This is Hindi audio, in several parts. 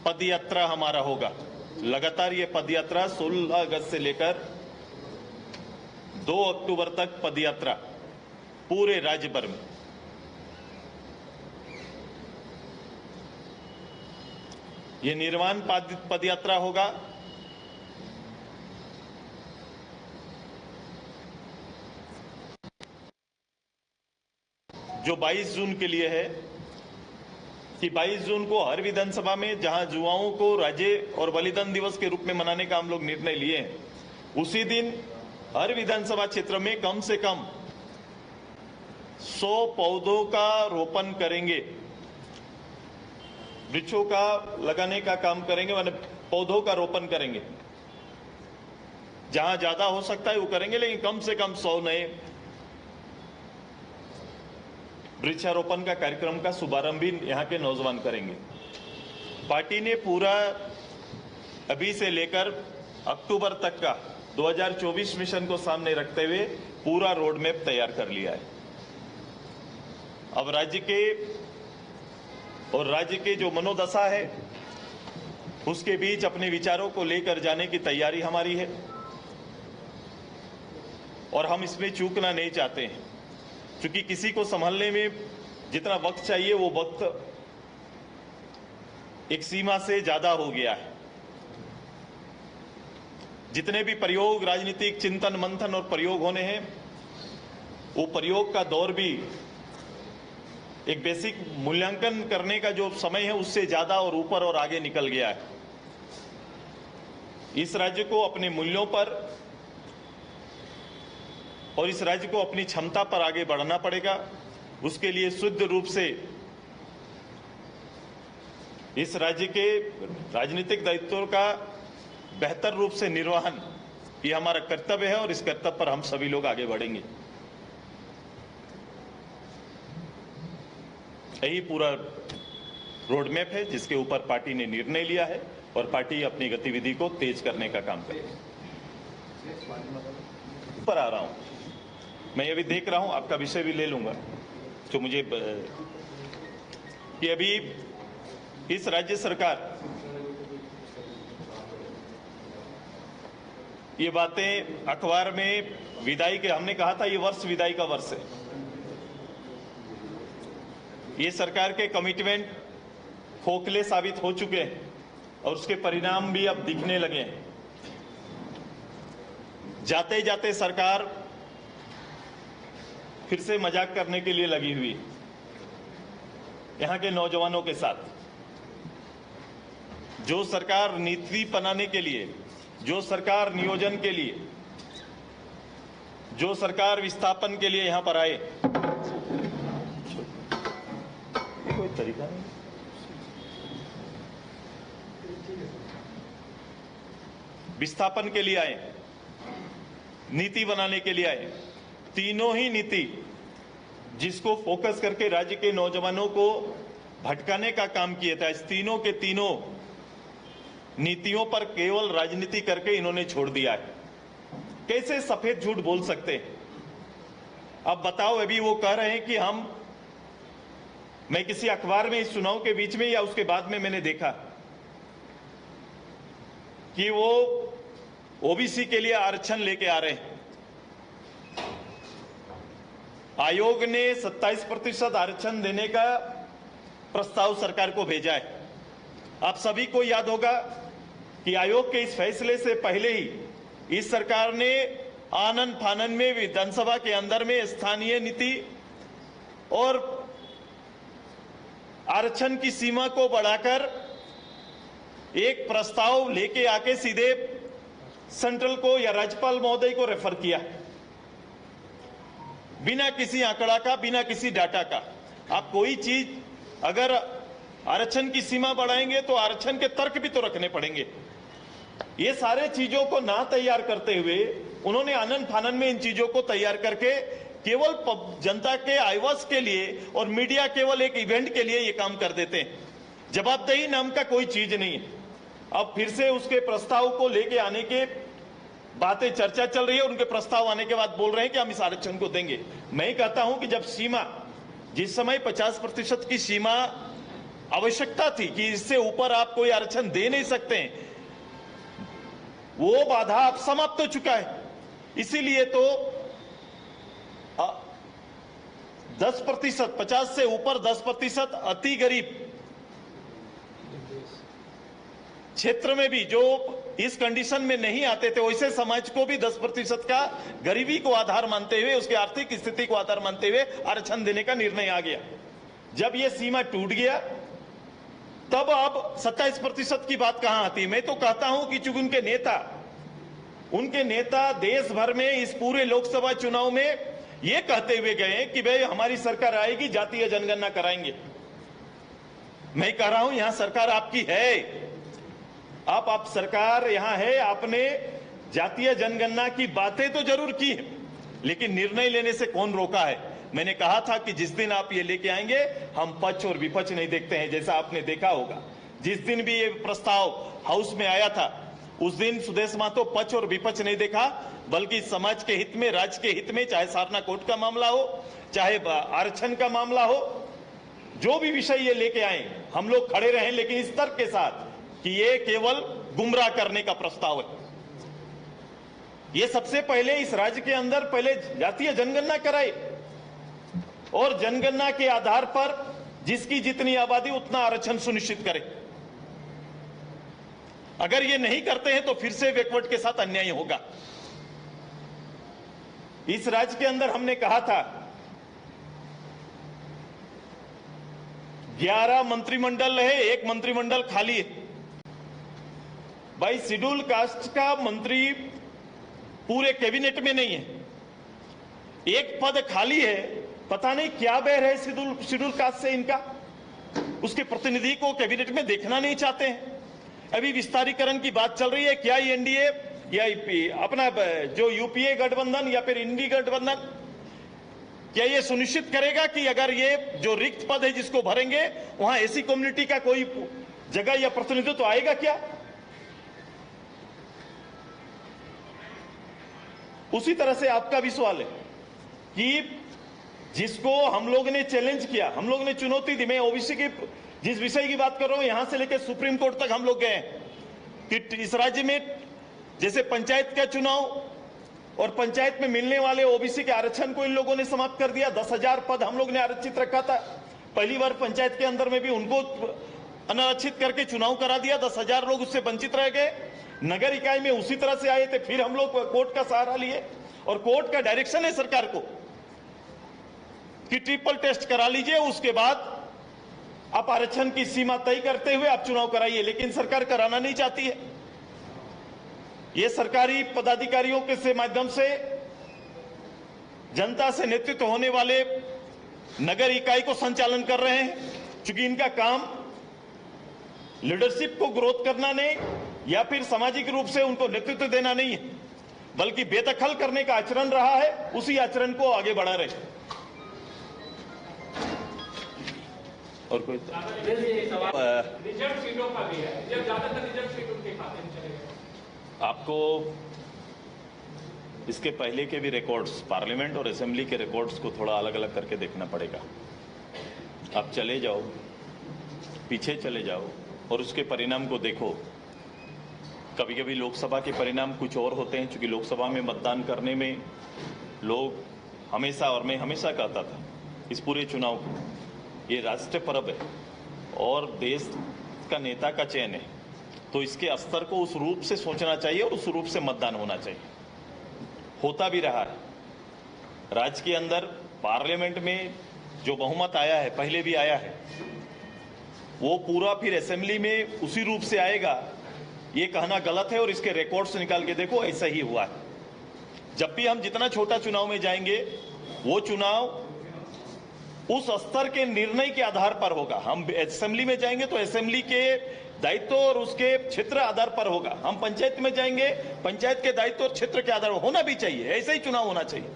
पदयात्रा हमारा होगा। लगातार ये पदयात्रा 16 अगस्त से लेकर 2 अक्टूबर तक पदयात्रा पूरे राज्य भर में। ये निर्वाण पदयात्रा होगा। जो 22 जून के लिए है कि 22 जून को हर विधानसभा में जहां युवाओं को राज्य और बलिदान दिवस के रूप में मनाने का हम लोग निर्णय लिए हैं, उसी दिन हर विधानसभा क्षेत्र में कम से कम 100 पौधों का रोपण करेंगे, वृक्षों का लगाने का काम करेंगे, मतलब पौधों का रोपण करेंगे। जहां ज्यादा हो सकता है वो करेंगे, लेकिन कम से कम 100 नए वृक्षारोपण का कार्यक्रम का शुभारंभ भी यहां के नौजवान करेंगे। पार्टी ने पूरा अभी से लेकर अक्टूबर तक का 2024 मिशन को सामने रखते हुए पूरा रोड मैप तैयार कर लिया है। अब राज्य के जो मनोदशा है उसके बीच अपने विचारों को लेकर जाने की तैयारी हमारी है और हम इसमें चूकना नहीं चाहते हैं, क्योंकि किसी को संभालने में जितना वक्त चाहिए वो वक्त एक सीमा से ज्यादा हो गया है। जितने भी प्रयोग, राजनीतिक चिंतन मंथन और प्रयोग होने हैं, वो प्रयोग का दौर भी एक बेसिक मूल्यांकन करने का जो समय है उससे ज्यादा और ऊपर और आगे निकल गया है। इस राज्य को अपने मूल्यों पर और इस राज्य को अपनी क्षमता पर आगे बढ़ना पड़ेगा। उसके लिए शुद्ध रूप से इस राज्य के राजनीतिक दायित्वों का बेहतर रूप से निर्वहन ये हमारा कर्तव्य है और इस कर्तव्य पर हम सभी लोग आगे बढ़ेंगे। यही पूरा रोड मैप है जिसके ऊपर पार्टी ने निर्णय लिया है और पार्टी अपनी गतिविधि को तेज करने का काम करेगी। पर आ रहा हूं मैं, ये भी देख रहा हूं, आपका विषय भी ले लूंगा जो मुझे कि अभी इस राज्य सरकार ये बातें अखबार में विदाई के, हमने कहा था ये वर्ष विदाई का वर्ष है। ये सरकार के कमिटमेंट खोखले साबित हो चुके हैं और उसके परिणाम भी अब दिखने लगे हैं। जाते जाते सरकार फिर से मजाक करने के लिए लगी हुई यहां के नौजवानों के साथ। जो सरकार नीति बनाने के लिए, जो सरकार नियोजन के लिए, जो सरकार विस्थापन के लिए यहां पर आए, कोई तरीका नहीं, विस्थापन के लिए आए, नीति बनाने के लिए आए, तीनों ही नीति जिसको फोकस करके राज्य के नौजवानों को भटकाने का काम किया था, इस तीनों के तीनों नीतियों पर केवल राजनीति करके इन्होंने छोड़ दिया है। कैसे सफेद झूठ बोल सकते हैं? अब बताओ, अभी वो कह रहे हैं कि मैं किसी अखबार में इस चुनाव के बीच में या उसके बाद में मैंने देखा कि वो ओबीसी के लिए आरक्षण लेके आ रहे हैं। आयोग ने 27% आरक्षण देने का प्रस्ताव सरकार को भेजा है। आप सभी को याद होगा कि आयोग के इस फैसले से पहले ही इस सरकार ने आनन फानन में विधानसभा के अंदर में स्थानीय नीति और आरक्षण की सीमा को बढ़ाकर एक प्रस्ताव लेके आके सीधे सेंट्रल को या राज्यपाल महोदय को रेफर किया, बिना किसी आंकड़ा का, बिना किसी डाटा का। आप कोई चीज अगर आरक्षण की सीमा बढ़ाएंगे तो आरक्षण के तर्क भी तो रखने पड़ेंगे। ये सारे चीजों को ना तैयार करते हुए उन्होंने आनन फानन में इन चीजों को तैयार करके केवल जनता के आइवास के लिए और मीडिया केवल एक इवेंट के लिए ये काम कर देते हैं। जवाबदेही नाम का कोई चीज नहीं है। अब फिर से उसके प्रस्ताव को लेके आने के बातें चर्चा चल रही है, उनके प्रस्ताव आने के बाद बोल रहे हैं कि हम इस आरक्षण को देंगे। मैं कहता हूं कि जब सीमा, जिस समय 50% की सीमा आवश्यकता थी कि इससे ऊपर आप कोई आरक्षण दे नहीं सकते हैं, वो बाधा अब समाप्त हो चुका है। इसीलिए तो 10%, 50 से ऊपर 10% अति गरीब क्षेत्र में भी जो इस कंडीशन में नहीं आते थे, वैसे समाज को भी 10% का गरीबी को आधार मानते हुए, उसकी आर्थिक स्थिति को आधार मानते हुए आरक्षण देने का निर्णय आ गया। जब यह सीमा टूट गया तब अब 27% की बात कहां आती है। मैं तो कहता हूं कि चूंकि उनके नेता देश भर में इस पूरे लोकसभा चुनाव में यह कहते हुए गए कि भाई हमारी सरकार आएगी, जातीय जनगणना कराएंगे। मैं कह रहा हूं यहां सरकार आपकी है, आप सरकार यहां है, आपने जातीय जनगणना की बातें तो जरूर की है, लेकिन निर्णय लेने से कौन रोका है। मैंने कहा था कि जिस दिन आप ये लेके आएंगे, हम पक्ष और विपक्ष नहीं देखते हैं। जैसा आपने देखा होगा, जिस दिन भी ये प्रस्ताव हाउस में आया था, उस दिन सुदेश महतो पक्ष और विपक्ष नहीं देखा, बल्कि समाज के हित में, राज्य के हित में, चाहे सारना कोर्ट का मामला हो, चाहे आरक्षण का मामला हो, जो भी विषय ये लेके आए, हम लोग खड़े रहे, लेकिन इस तर्क के साथ कि ये केवल गुमराह करने का प्रस्ताव है। ये सबसे पहले इस राज्य के अंदर पहले जातीय जनगणना कराए और जनगणना के आधार पर जिसकी जितनी आबादी उतना आरक्षण सुनिश्चित करे। अगर ये नहीं करते हैं तो फिर से बैकवर्ड के साथ अन्याय होगा। इस राज्य के अंदर हमने कहा था 11 मंत्रिमंडल है, एक मंत्रिमंडल खाली है। भाई शेड्यूल कास्ट का मंत्री पूरे कैबिनेट में नहीं है, एक पद खाली है, पता नहीं क्या बैर है शेड्यूल कास्ट से इनका, उसके प्रतिनिधि को कैबिनेट में देखना नहीं चाहते हैं। अभी विस्तारीकरण की बात चल रही है, क्या ये एनडीए या अपना जो यूपीए गठबंधन या फिर इंडी गठबंधन, क्या ये सुनिश्चित करेगा कि अगर ये जो रिक्त पद है जिसको भरेंगे वहां ऐसी कम्युनिटी का कोई जगह या प्रतिनिधित्व तो आएगा क्या? उसी तरह से आपका भी सवाल है कि जिसको हम लोग ने चैलेंज किया, हम लोग ने चुनौती दी, मैं ओबीसी की जिस विषय की बात कर रहा हूं, यहां से लेकर सुप्रीम कोर्ट तक हम लोग गए कि इस राज्य में जैसे पंचायत का चुनाव और पंचायत में मिलने वाले ओबीसी के आरक्षण को इन लोगों ने समाप्त कर दिया। 10,000 पद हम लोग ने आरक्षित रखा था, पहली बार पंचायत के अंदर में भी उनको अनारक्षित करके चुनाव करा दिया, 10,000 लोग उससे वंचित रह गए। नगर इकाई में उसी तरह से आए थे, फिर हम लोग कोर्ट का सहारा लिए और कोर्ट का डायरेक्शन है सरकार को कि ट्रिपल टेस्ट करा लीजिए, उसके बाद आप आरक्षण की सीमा तय करते हुए आप चुनाव कराइए, लेकिन सरकार कराना नहीं चाहती है। ये सरकारी पदाधिकारियों के से माध्यम से जनता से नेतृत्व होने वाले नगर इकाई को संचालन कर रहे हैं, क्योंकि इनका काम लीडरशिप को ग्रोथ करना नहीं या फिर सामाजिक रूप से उनको नेतृत्व देना नहीं है, बल्कि बेदखल करने का आचरण रहा है, उसी आचरण को आगे बढ़ा रहे। और कोई रिजर्व सीटों का भी है, जब ज्यादातर रिजर्व सीट उनके खाते में चलेगा। आपको इसके पहले के भी रिकॉर्ड्स, पार्लियामेंट और असेंबली के रिकॉर्ड्स को थोड़ा अलग अलग करके देखना पड़ेगा। आप चले जाओ, पीछे चले जाओ और उसके परिणाम को देखो। कभी कभी लोकसभा के परिणाम कुछ और होते हैं, क्योंकि लोकसभा में मतदान करने में लोग हमेशा, और मैं हमेशा कहता था इस पूरे चुनाव को, ये राष्ट्रीय पर्व है और देश का नेता का चयन है, तो इसके स्तर को उस रूप से सोचना चाहिए और उस रूप से मतदान होना चाहिए। होता भी रहा है। राज्य के अंदर पार्लियामेंट में जो बहुमत आया है, पहले भी आया है, वो पूरा फिर असेंबली में उसी रूप से आएगा, ये कहना गलत है। और इसके रिकॉर्ड्स निकाल के देखो, ऐसा ही हुआ है। जब भी हम जितना छोटा चुनाव में जाएंगे, वो चुनाव उस स्तर के निर्णय के आधार पर होगा। हम असेंबली में जाएंगे तो असेंबली के दायित्व और उसके क्षेत्र आधार पर होगा। हम पंचायत में जाएंगे, पंचायत के दायित्व और क्षेत्र के आधार पर होना भी चाहिए, ऐसा ही चुनाव होना चाहिए।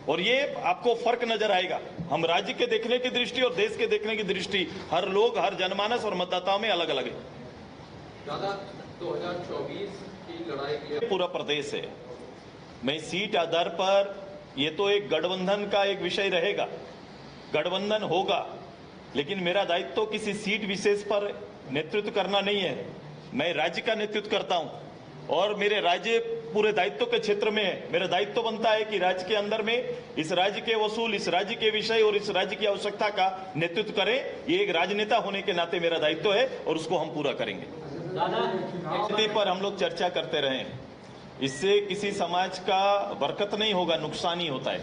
और ये आपको फर्क नजर आएगा। हम राज्य के देखने की दृष्टि और देश के देखने की दृष्टि, हर लोग, हर जनमानस और मतदाताओं में अलग अलग है। दादा 2024 की लड़ाई के लिए पूरा प्रदेश है। मैं सीट आधार पर, ये तो एक गठबंधन का एक विषय रहेगा, गठबंधन होगा लेकिन मेरा दायित्व तो किसी सीट विशेष पर नेतृत्व करना नहीं है। मैं राज्य का नेतृत्व करता हूं और मेरे राज्य पूरे दायित्व के क्षेत्र में है। मेरा दायित्व बनता है कि राज्य के अंदर में इस राज्य के वसूल, इस राज्य के विषय और इस राज्य की आवश्यकता का नेतृत्व करें। ये एक राजनेता होने के नाते मेरा दायित्व है और उसको हम पूरा करेंगे। पर हम लोग चर्चा करते रहे, इससे किसी समाज का बरकत नहीं होगा, नुकसान ही होता है।